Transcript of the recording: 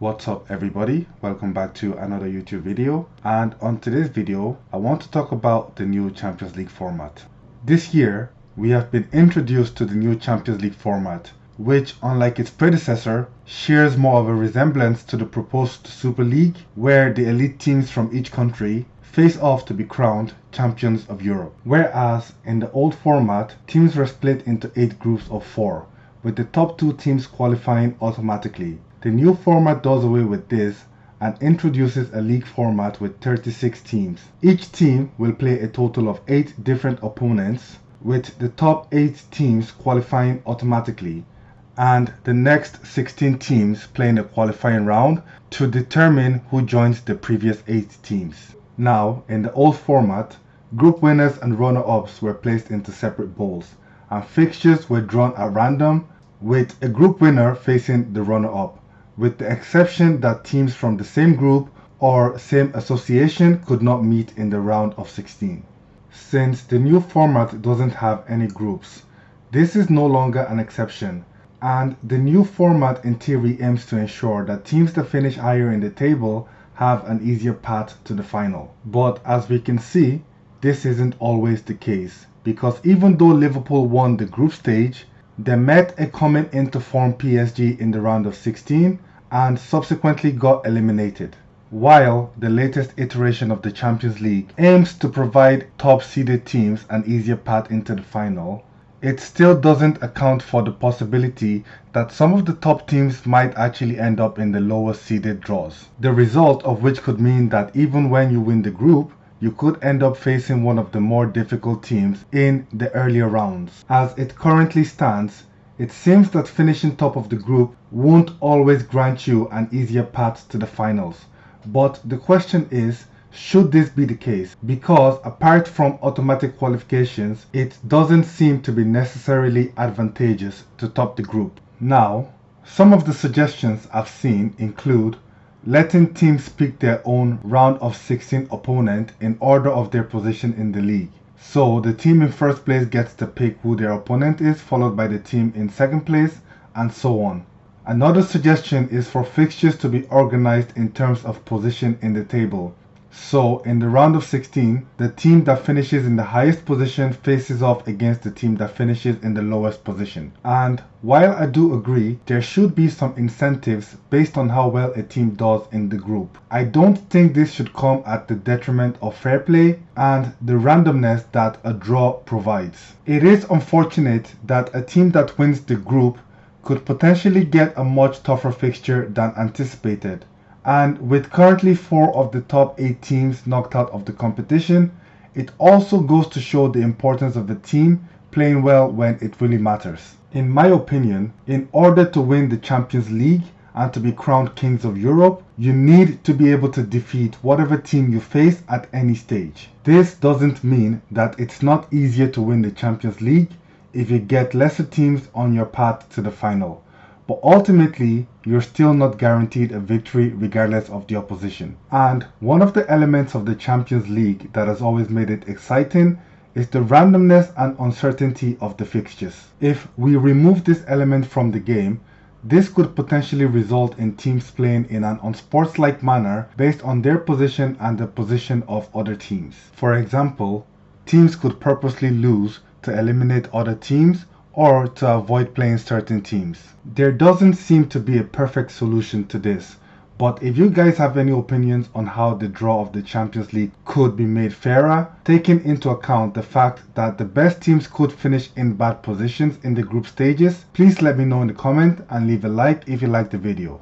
What's up everybody, welcome back to another YouTube video, and on today's video I want to talk about the new Champions League format. This year we have been introduced to the new Champions League format, which unlike its predecessor shares more of a resemblance to the proposed Super League, where the elite teams from each country face off to be crowned champions of Europe. Whereas in the old format, teams were split into 8 groups of 4, with the top 2 teams qualifying automatically. The new format does away with this and introduces a league format with 36 teams. Each team will play a total of 8 different opponents, with the top 8 teams qualifying automatically, and the next 16 teams playing a qualifying round to determine who joins the previous 8 teams. Now, in the old format, group winners and runner-ups were placed into separate bowls, and fixtures were drawn at random, with a group winner facing the runner-up, with the exception that teams from the same group or same association could not meet in the round of 16. Since the new format doesn't have any groups, this is no longer an exception, and the new format in theory aims to ensure that teams that finish higher in the table have an easier path to the final. But as we can see, this isn't always the case, because even though Liverpool won the group stage, they met a coming into form PSG in the round of 16 and subsequently got eliminated. While the latest iteration of the Champions League aims to provide top-seeded teams an easier path into the final, it still doesn't account for the possibility that some of the top teams might actually end up in the lower seeded draws. The result of which could mean that even when you win the group, you could end up facing one of the more difficult teams in the earlier rounds. As it currently stands, it seems that finishing top of the group won't always grant you an easier path to the finals. But the question is, should this be the case? Because apart from automatic qualifications, it doesn't seem to be necessarily advantageous to top the group. Now, some of the suggestions I've seen include letting teams pick their own round of 16 opponent in order of their position in the league. So the team in first place gets to pick who their opponent is, followed by the team in second place, and so on. Another suggestion is for fixtures to be organized in terms of position in the table. So in the round of 16, the team that finishes in the highest position faces off against the team that finishes in the lowest position. And while I do agree there should be some incentives based on how well a team does in the group, I don't think this should come at the detriment of fair play and the randomness that a draw provides. It is unfortunate that a team that wins the group could potentially get a much tougher fixture than anticipated. And with currently 4 of the top 8 teams knocked out of the competition, it also goes to show the importance of a team playing well when it really matters. In my opinion, in order to win the Champions League and to be crowned Kings of Europe, you need to be able to defeat whatever team you face at any stage. This doesn't mean that it's not easier to win the Champions League if you get lesser teams on your path to the final. But ultimately, you're still not guaranteed a victory regardless of the opposition. And one of the elements of the Champions League that has always made it exciting is the randomness and uncertainty of the fixtures. If we remove this element from the game, this could potentially result in teams playing in an unsportslike manner based on their position and the position of other teams. For example, teams could purposely lose to eliminate other teams or to avoid playing certain teams. There doesn't seem to be a perfect solution to this, but if you guys have any opinions on how the draw of the Champions League could be made fairer, taking into account the fact that the best teams could finish in bad positions in the group stages, please let me know in the comment and leave a like if you liked the video.